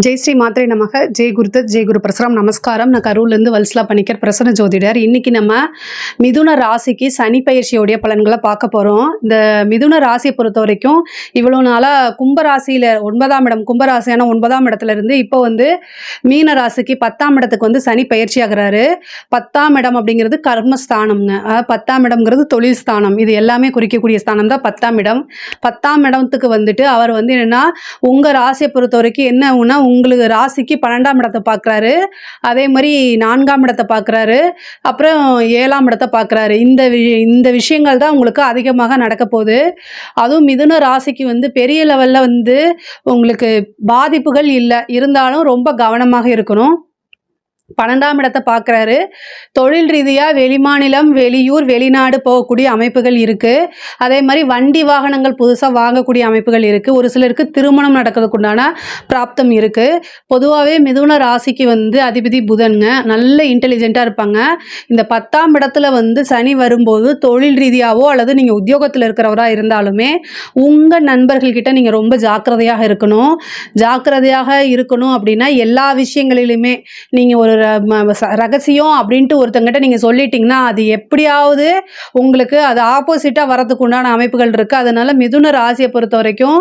ஜெய் ஸ்ரீ மாத்ரே நமக. ஜெய் குருதத், ஜெய் குரு பிரசரம். நமஸ்காரம். நான் கரூர்லேருந்து வல்சலா பணிக்கர், பிரசன்ன ஜோதிடர். இன்னைக்கு நம்ம மிதுன ராசிக்கு சனி பயிற்சியோடைய பலன்களை பார்க்க போகிறோம். இந்த மிதுன ராசியை பொறுத்த வரைக்கும் இவ்வளோ நாளாக கும்பராசியில் 9ஆம் இடம், கும்பராசியான 9ஆம் இடத்துல இருந்து இப்போ மீன ராசிக்கு 10ஆம் இடத்துக்கு சனி பயிற்சி ஆகிறாரு. 10ஆம் இடம் அப்படிங்கிறது கர்மஸ்தானம்ங்க. 10ஆம் இடம்ங்கிறது தொழில் ஸ்தானம். இது எல்லாமே குறிக்கக்கூடிய ஸ்தானம் தான் 10ஆம் இடம். 10ஆம் இடத்துக்கு அவர் என்னென்னா உங்கள் ராசியை பொறுத்த வரைக்கும் என்ன ஆகுனா, உங்களுக்கு ராசிக்கு 12ஆம் இடத்தை பார்க்குறாரு, அதே மாதிரி 4ஆம் இடத்தை பார்க்குறாரு, அப்புறம் 7ஆம் இடத்தை பார்க்குறாரு. இந்த விஷயங்கள் தான் உங்களுக்கு அதிகமாக நடக்க போகுது. அதுவும் மிதுன ராசிக்கு பெரிய லெவலில் உங்களுக்கு பாதிப்புகள் இல்லை, இருந்தாலும் ரொம்ப கவனமாக இருக்கணும். 12ஆம் இடத்தை பார்க்குறாரு. தொழில் ரீதியாக வெளிமாநிலம், வெளியூர், வெளிநாடு போகக்கூடிய அமைப்புகள் இருக்குது. அதே மாதிரி வண்டி வாகனங்கள் புதுசாக வாங்கக்கூடிய அமைப்புகள் இருக்குது. ஒரு சிலருக்கு திருமணம் நடக்கிறதுக்கு உண்டான பிராப்தம் இருக்குது. பொதுவாகவே மிதுன ராசிக்கு அதிபதி புதன்ங்க. நல்ல இன்டெலிஜென்ட்டாக இருப்பாங்க. இந்த 10ஆம் இடத்துல சனி வரும்போது தொழில் ரீதியாகவோ அல்லது நீங்கள் உத்தியோகத்தில் இருக்கிறவராக இருந்தாலுமே உங்கள் நண்பர்கள்கிட்ட நீங்கள் ரொம்ப ஜாக்கிரதையாக இருக்கணும். அப்படின்னா எல்லா விஷயங்களிலுமே நீங்கள் ஒரு ரகசியம் அப்படின்ட்டு ஒருத்தங்கிட்ட நீங்கள் சொல்லிட்டீங்கன்னா அது எப்படியாவது உங்களுக்கு அது ஆப்போசிட்டாக வரதுக்கு உண்டான அமைப்புகள் இருக்குது. அதனால் மிதுன ராசியை பொறுத்த வரைக்கும்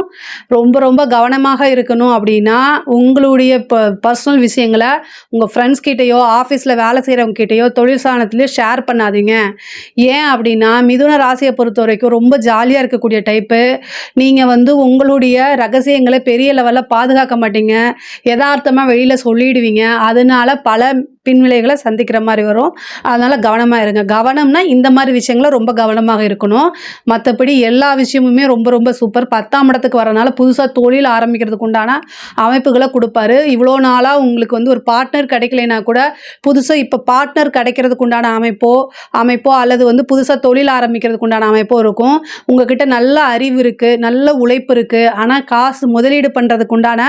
ரொம்ப ரொம்ப கவனமாக இருக்கணும். அப்படின்னா உங்களுடைய பர்சனல் விஷயங்களை உங்கள் ஃப்ரெண்ட்ஸ் கிட்டேயோ, ஆஃபீஸில் வேலை செய்கிறவங்க கிட்டேயோ, தொழில் ஸ்தானத்துலேயோ ஷேர் பண்ணாதீங்க. ஏன் அப்படின்னா மிதுன ராசியை பொறுத்த வரைக்கும் ரொம்ப ஜாலியாக இருக்கக்கூடிய டைப்பு. நீங்கள் உங்களுடைய ரகசியங்களை பெரிய லெவலில் பாதுகாக்க மாட்டீங்க, யதார்த்தமாக வெளியில் சொல்லிடுவீங்க. அதனால பல பின்விளைகளை சந்திக்கிற மாதிரி வரும். அதனால் கவனமாக இருங்க. கவனம்னா இந்த மாதிரி விஷயங்கள ரொம்ப கவனமாக இருக்கணும். மற்றபடி எல்லா விஷயமுமே ரொம்ப ரொம்ப சூப்பர். 10ஆம் இடத்துக்கு வரனால புதுசாக தொழில் ஆரம்பிக்கிறதுக்கு உண்டான அமைப்புகளை கொடுப்பாரு. இவ்வளோ நாளாக உங்களுக்கு ஒரு பார்ட்னர் கிடைக்கலைன்னா கூட புதுசாக இப்போ பார்ட்னர் கிடைக்கிறதுக்கு உண்டான அமைப்போ அல்லது புதுசாக தொழில் ஆரம்பிக்கிறதுக்கு உண்டான அமைப்போ இருக்கும். உங்ககிட்ட நல்ல அறிவு இருக்குது, நல்ல உழைப்பு இருக்குது, ஆனால் காசு முதலீடு பண்ணுறதுக்கு உண்டான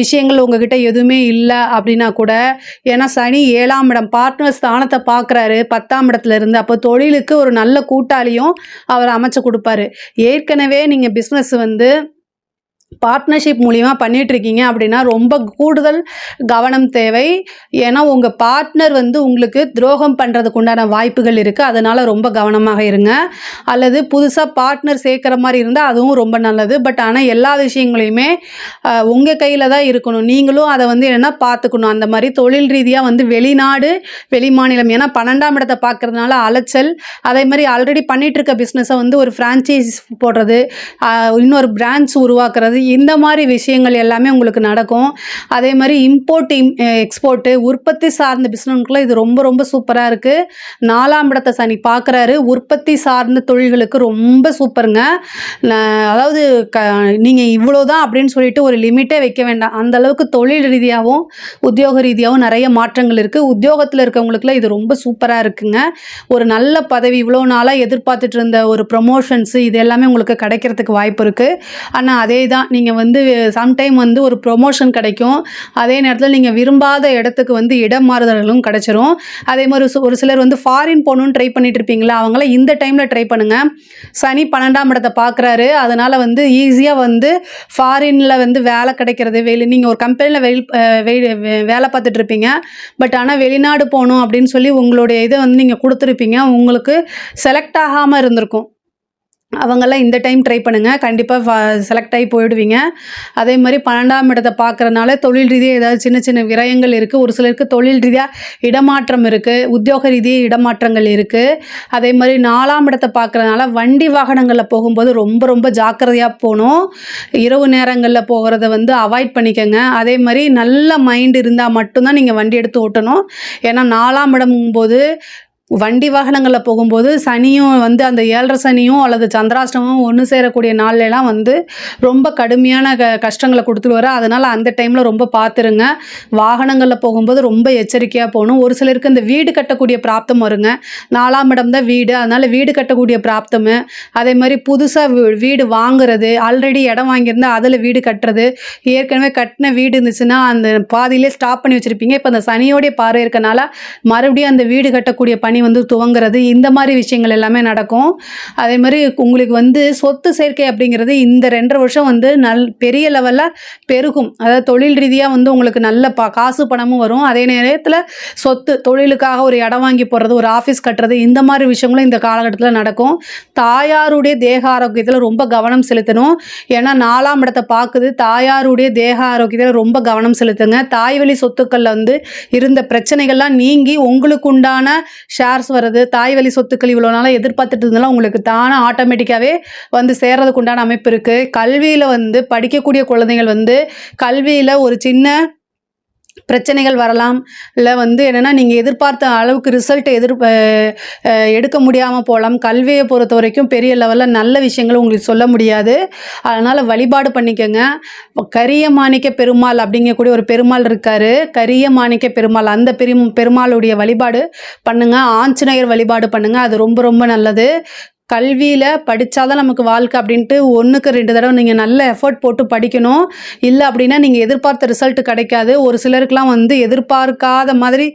விஷயங்கள் உங்ககிட்ட எதுவுமே இல்லை அப்படின்னா கூட, ஏன்னா சனி 7ஆம் இடம் பார்ட்னர் ஸ்தானத்தை பார்க்குறாரு 10ஆம் இடத்துல இருந்து. அப்போ தொழிலுக்கு ஒரு நல்ல கூட்டாளியும் அவர் அமைச்சு கொடுப்பாரு. ஏற்கனவே நீங்கள் பிஸ்னஸ் பார்ட்னர்ஷிப் மூலியமாக பண்ணிகிட்ருக்கீங்க அப்படின்னா ரொம்ப கூடுதல் கவனம் தேவை. ஏன்னா உங்கள் பார்ட்னர் உங்களுக்கு துரோகம் பண்ணுறதுக்கு உண்டான வாய்ப்புகள் இருக்குது. அதனால் ரொம்ப கவனமாக இருங்க. அல்லது புதுசாக பார்ட்னர் சேர்க்குற மாதிரி இருந்தால் அதுவும் ரொம்ப நல்லது. பட் ஆனால் எல்லா விஷயங்களையுமே உங்கள் கையில் தான் இருக்கணும். நீங்களும் அதை என்னென்னா பார்த்துக்கணும். அந்த மாதிரி தொழில் ரீதியாக வெளிநாடு, வெளிமாநிலம், ஏன்னா 12ஆம் இடத்தை பார்க்குறதுனால அலைச்சல். அதே மாதிரி ஆல்ரெடி பண்ணிகிட்ருக்க பிஸ்னஸை ஒரு ஃப்ரான்ச்சைஸ் போடுறது, இன்னொரு பிரான்ச் உருவாக்குறது, இந்த மாதிரி விஷயங்கள் எல்லாமே உங்களுக்கு நடக்கும். அதே மாதிரி இம்போர்ட் எக்ஸ்போர்ட்டு உற்பத்தி சார்ந்த பிஸ்னஸ்க்குலாம் இது ரொம்ப ரொம்ப சூப்பராக இருக்குது. 4ஆம் இடத்தை சனி பார்க்குறாரு. உற்பத்தி சார்ந்த தொழில்களுக்கு ரொம்ப சூப்பருங்க. அதாவது நீங்கள் இவ்வளோதான் அப்படின்னு சொல்லிட்டு ஒரு லிமிட்டே வைக்க வேண்டாம். அந்தளவுக்கு தொழில் ரீதியாகவும் உத்தியோக ரீதியாகவும் நிறைய மாற்றங்கள் இருக்குது. உத்தியோகத்தில் இருக்கவங்களுக்குலாம் இது ரொம்ப சூப்பராக இருக்குங்க. ஒரு நல்ல பதவி, இவ்வளோ நாளாக எதிர்பார்த்துட்டு இருந்த ஒரு ப்ரொமோஷன்ஸு, இது எல்லாமே உங்களுக்கு கிடைக்கிறதுக்கு வாய்ப்பு இருக்குது. ஆனால் அதே தான் நீங்கள் சம்டைம் ஒரு ப்ரொமோஷன் கிடைக்கும். அதே நேரத்தில் நீங்கள் விரும்பாத இடத்துக்கு இடம் மாறுதல்களும் கிடைச்சிரும். அதே மாதிரி ஒரு சிலர் ஃபாரின் போகணுன்னு ட்ரை பண்ணிட்டு இருப்பீங்களா, அவங்களாம் இந்த டைமில் ட்ரை பண்ணுங்கள். சனி 12ஆம் இடத்தை பார்க்குறாரு. அதனால் ஈஸியாக ஃபாரினில் வேலை கிடைக்கிறது. நீங்கள் ஒரு கம்பெனியில் வேலை பார்த்துட்டு இருப்பீங்க. பட் ஆனால் வெளிநாடு போகணும் அப்படின்னு சொல்லி உங்களுடைய இதை நீங்கள் கொடுத்துருப்பீங்க. உங்களுக்கு செலக்ட் ஆகாமல் இருந்திருக்கும். அவங்கெல்லாம் இந்த டைம் ட்ரை பண்ணுங்கள். கண்டிப்பாக செலக்ட் ஆகி போயிடுவீங்க. அதே மாதிரி 12ஆம் இடத்தை பார்க்குறதுனால தொழில் ரீதியாக ஏதாவது சின்ன சின்ன விரயங்கள் இருக்குது. ஒரு சிலருக்கு தொழில் ரீதியாக இடமாற்றம் இருக்குது, உத்தியோக ரீதியாக இடமாற்றங்கள் இருக்குது. அதே மாதிரி 4ஆம் இடத்தை பார்க்குறதுனால வண்டி வாகனங்களில் போகும்போது ரொம்ப ரொம்ப ஜாக்கிரதையாக போகணும். இரவு நேரங்களில் போகிறத அவாய்ட் பண்ணிக்கோங்க. அதே மாதிரி நல்ல மைண்ட் இருந்தால் மட்டும்தான் நீங்கள் வண்டி எடுத்து ஓட்டணும். ஏன்னா 4ஆம் இடங்கும்போது வண்டி வாகனங்களில் போகும்போது சனியும் அந்த 7.5 சனியும் அல்லது சந்திராஷ்டமும் ஒன்று சேரக்கூடிய நாள்லாம் ரொம்ப கடுமையான கஷ்டங்களை கொடுத்துட்டு வர. அதனால் அந்த டைமில் ரொம்ப பார்த்துருங்க. வாகனங்களில் போகும்போது ரொம்ப எச்சரிக்கையாக போகணும். ஒரு சிலருக்கு இந்த வீடு கட்டக்கூடிய பிராப்தம் வருங்க. 4ஆம் இடம் தான் வீடு. அதனால் வீடு கட்டக்கூடிய பிராப்தம். அதே மாதிரி புதுசாக வீடு வாங்குறது, ஆல்ரெடி இடம் வாங்கியிருந்தால் அதில் வீடு கட்டுறது, ஏற்கனவே கட்டின வீடு இருந்துச்சுன்னா அந்த பாதியிலே ஸ்டாப் பண்ணி வச்சுருப்பீங்க. இப்போ அந்த சனியோடைய பார்வை இருக்கனால மறுபடியும் அந்த வீடு கட்டக்கூடிய பணி வந்து துவங்குறது, இந்த மாதிரி விஷயங்கள் எல்லாமே நடக்கும். அதே மாதிரி உங்களுக்கு வந்து சொத்து சேர்க்கை அப்படிங்கிறது இந்த 2.5 வருஷம் வந்து பெரிய லெவலில் பெருகும். அதாவது தொழில் ரீதியாக வந்து உங்களுக்கு நல்ல காசு பணமும் வரும். அதே நேரத்தில் சொத்து தொழிலுக்காக ஒரு இடம் வாங்கி போடுறது, ஒரு ஆஃபீஸ் கட்டுறது, இந்த மாதிரி விஷயங்களும் இந்த காலகட்டத்தில் நடக்கும். தாயாருடைய தேக ஆரோக்கியத்தில் ரொம்ப கவனம் செலுத்தணும். ஏன்னா 4ஆம் இடத்தை பார்க்குது. தாயாருடைய தேக ஆரோக்கியத்தில் ரொம்ப கவனம் செலுத்துங்க. தாய்வழி சொத்துக்களில் வந்து இருந்த பிரச்சனைகள்லாம் நீங்கி உங்களுக்கு உண்டான ஷேர்ஸ் வருது. தாய்வழி சொத்துக்கள் இவ்வளோ நாளாக எதிர்பார்த்துட்டு இருந்தாலும் உங்களுக்கு தானே ஆட்டோமேட்டிக்காகவே வந்து சேர்றதுக்கு உண்டான அமைப்பு இருக்குது. கல்வியில் வந்து படிக்கக்கூடிய குழந்தைகள் வந்து கல்வியில் ஒரு சின்ன பிரச்சனைகள் வரலாம். இல்லை வந்து என்னென்னா நீங்கள் எதிர்பார்த்த அளவுக்கு ரிசல்ட் எடுக்க முடியாமல் போகலாம். கல்வியை பொறுத்த வரைக்கும் பெரிய லெவலில் நல்ல விஷயங்கள் உங்களுக்கு சொல்ல முடியாது. அதனால் வழிபாடு பண்ணிக்கோங்க. கரிய மாணிக்க பெருமாள் அப்படிங்கக்கூடிய ஒரு பெருமாள் இருக்கார். கரிய மாணிக்க பெருமாள், அந்த பெருமாளுடைய வழிபாடு பண்ணுங்கள். ஆஞ்சநேயர் வழிபாடு பண்ணுங்கள். அது ரொம்ப ரொம்ப நல்லது. கல்வியில் படித்தாதான் நமக்கு வாழ்க்கை அப்படின்ட்டு 1க்கு 2 தடவை நீங்கள் நல்ல எஃபர்ட் போட்டு படிக்கணும். இல்லை அப்படின்னா நீங்கள் எதிர்பார்த்த ரிசல்ட் கிடைக்காது. ஒரு சிலருக்குலாம் வந்து எதிர்பார்க்காத மாதிரி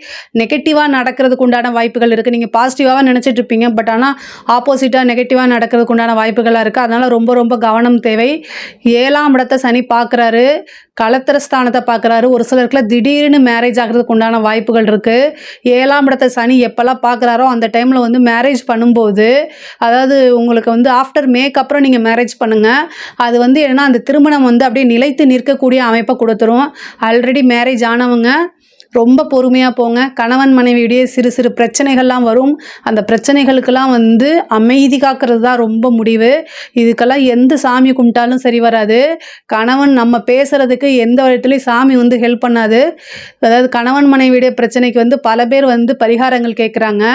நெகட்டிவாக நடக்கிறதுக்கு உண்டான வாய்ப்புகள் இருக்குது. நீங்கள் பாசிட்டிவாக நினச்சிட்டு இருப்பீங்க, பட் ஆனால் ஆப்போசிட்டாக நெகட்டிவாக நடக்கிறதுக்கு உண்டான வாய்ப்புகளாக இருக்குது. அதனால் ரொம்ப ரொம்ப கவனம் தேவை. 7ஆம் இடத்தை சனி பார்க்குறாரு, களத்திரஸ்தானத்தை பார்க்குறாரு. ஒரு சிலருக்குலாம் திடீர்னு மேரேஜ் ஆகிறதுக்கு உண்டான வாய்ப்புகள் இருக்குது. 7ஆம் இடத்தை சனி எப்போல்லாம் பார்க்குறாரோ அந்த டைமில் வந்து மேரேஜ் பண்ணும்போது, அதாவது உங்களுக்கு வந்து ஆஃப்டர் மேக்கு அப்புறம் நீங்கள் மேரேஜ் பண்ணுங்கள். அது வந்து என்னென்னா அந்த திருமணம் வந்து அப்படியே நிலைத்து நிற்கக்கூடிய அமைப்பை கொடுத்துரும். ஆல்ரெடி மேரேஜ் ஆனவங்க ரொம்ப பொறுமையாக போங்க. கணவன் மனைவியுடைய சிறு சிறு பிரச்சனைகள்லாம் வரும். அந்த பிரச்சனைகளுக்கெல்லாம் வந்து அமைதி காக்கிறது தான் ரொம்ப முடிவு. இதுக்கெல்லாம் எந்த சாமி கும்பிட்டாலும் சரி வராது. கணவன் நம்ம பேசுகிறதுக்கு எந்த விதத்துலையும் சாமி வந்து ஹெல்ப் பண்ணாது. அதாவது கணவன் மனைவியுடைய பிரச்சனைக்கு வந்து பல பேர் வந்து பரிகாரங்கள் கேட்குறாங்க.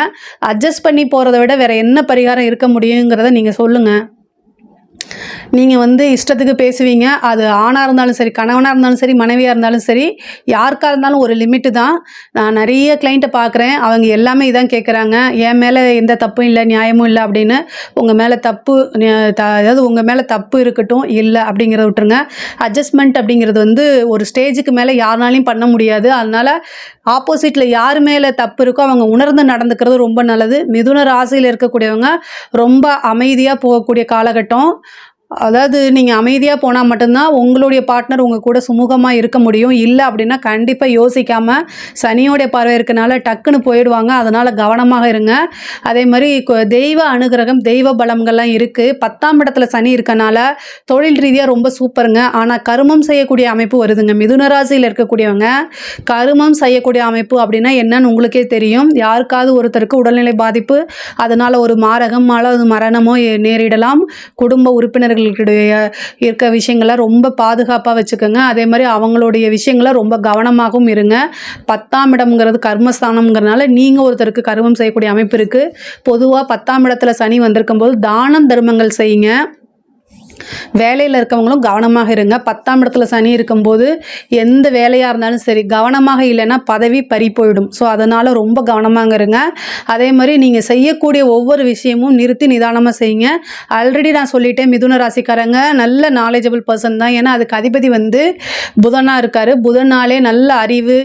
அட்ஜஸ்ட் பண்ணி போகிறத விட வேறு என்ன பரிகாரம் இருக்க முடியுங்கிறத நீங்கள் சொல்லுங்கள். நீங்கள் வந்து இஷ்டத்துக்கு பேசுவீங்க. அது ஆணாக இருந்தாலும் சரி, கணவனாக இருந்தாலும் சரி, மனைவியாக இருந்தாலும் சரி, யாருக்காக இருந்தாலும் ஒரு லிமிட்டு தான். நான் நிறைய கிளைண்ட்டை பார்க்குறேன். அவங்க எல்லாமே இதான் கேட்குறாங்க. என் மேலே எந்த தப்பும் இல்லை, நியாயமும் இல்லை அப்படின்னு. உங்கள் மேலே தப்பு அதாவது உங்கள் மேலே தப்பு இருக்கட்டும், இல்லை அப்படிங்கிறத விட்டுருங்க. அட்ஜஸ்ட்மெண்ட் அப்படிங்கிறது வந்து ஒரு ஸ்டேஜுக்கு மேலே யாருனாலையும் பண்ண முடியாது. அதனால் ஆப்போசிட்டில் யார் மேலே தப்பு இருக்கோ அவங்க உணர்ந்து நடந்துக்கிறது ரொம்ப நல்லது. மிதுன ராசியில் இருக்கக்கூடியவங்க ரொம்ப அமைதியாக போகக்கூடிய காலகட்டம். அதாவது நீங்கள் அமைதியாக போனால் மட்டும்தான் உங்களுடைய பார்ட்னர் உங்கள் கூட சுமூகமாக இருக்க முடியும். இல்லை அப்படின்னா கண்டிப்பாக யோசிக்காமல் சனியோடைய பார்வை இருக்கனால டக்குன்னு போயிடுவாங்க. அதனால் கவனமாக இருங்க. அதே மாதிரி தெய்வ அனுகிரகம், தெய்வ பலங்கள்லாம் இருக்குது. 10ஆம் இடத்துல சனி இருக்கனால தொழில் ரீதியாக ரொம்ப சூப்பருங்க. ஆனால் கருமம் செய்யக்கூடிய அமைப்பு வருதுங்க. மிதுன ராசியில் இருக்கக்கூடியவங்க கருமம் செய்யக்கூடிய அமைப்பு அப்படின்னா என்னன்னு உங்களுக்கே தெரியும். யாருக்காவது ஒருத்தருக்கு உடல்நிலை பாதிப்பு, அதனால் ஒரு மாரகம் அல்லது மரணமோ நேரிடலாம். குடும்ப உறுப்பினர்கள் இருக்க விஷயங்களை ரொம்ப பாதுகாப்பாக வச்சுக்கோங்க. அதே மாதிரி அவங்களுடைய விஷயங்களை ரொம்ப கவனமாகவும் இருங்க. 10ஆம் இடம்ங்கிறது கர்மஸ்தானம்ங்கிறதுனால நீங்கள் ஒருத்தருக்கு கர்மம் செய்யக்கூடிய அமைப்பு இருக்குது. பொதுவாக 10ஆம் இடத்துல சனி வந்திருக்கும் போது தானம் தர்மங்கள் செய்யுங்க. வேலையில் இருக்கவங்களும் கவனமாக இருங்க. 10ஆம் இடத்துல சனி இருக்கும்போது எந்த வேலையாக இருந்தாலும் சரி கவனமாக இல்லைன்னா பதவி பறி போயிடும். ஸோ அதனால் ரொம்ப கவனமாக இருங்க. அதே மாதிரி நீங்கள் செய்யக்கூடிய ஒவ்வொரு விஷயமும் நிறுத்தி நிதானமாக செய்யுங்க. ஆல்ரெடி நான் சொல்லிட்டேன், மிதுன ராசிக்காரங்க நல்ல நாலேஜபிள் பர்சன் தான். ஏன்னா அதுக்கு அதிபதி வந்து புதனாக இருக்கார். புதனாலே நல்ல அறிவு,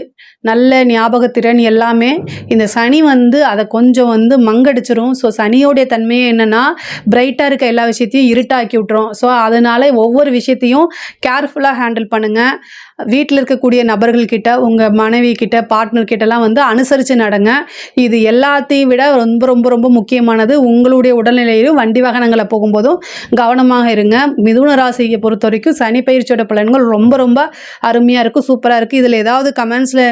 நல்ல ஞாபகத்திறன் எல்லாமே. இந்த சனி வந்து அதை கொஞ்சம் வந்து மங்கடிச்சிரும். ஸோ சனியோடைய தன்மையே என்னென்னா பிரைட்டாக இருக்க எல்லா விஷயத்தையும் இருட்டாக்கி விட்டுரும். ஸோ அதனால் ஒவ்வொரு விஷயத்தையும் கேர்ஃபுல்லாக ஹேண்டில் பண்ணுங்கள். வீட்டில் இருக்கக்கூடிய நபர்கள்கிட்ட, உங்கள் மனைவி கிட்ட, பார்ட்னர் கிட்டலாம் வந்து அனுசரித்து நடங்க. இது எல்லாத்தையும் விட ரொம்ப ரொம்ப ரொம்ப முக்கியமானது உங்களுடைய உடல்நிலையிலும் வண்டி வாகனங்களை போகும்போதும் கவனமாக இருங்க. மிதுன ராசியை பொறுத்த வரைக்கும் சனி பயிற்சியோட பலன்கள் ரொம்ப ரொம்ப அருமையாக இருக்கும், சூப்பராக இருக்குது. இதில் ஏதாவது கமெண்ட்ஸில்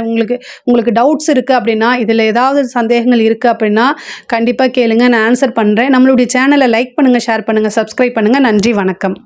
உங்களுக்கு டவுட்ஸ் இருக்குது அப்படின்னா, இதில் ஏதாவது சந்தேகங்கள் இருக்குது அப்படின்னா கண்டிப்பாக கேளுங்க, நான் ஆன்சர் பண்ணுறேன். நம்மளுடைய சேனலை லைக் பண்ணுங்கள், ஷேர் பண்ணுங்கள், சப்ஸ்கிரைப் பண்ணுங்கள். நன்றி, வணக்கம்.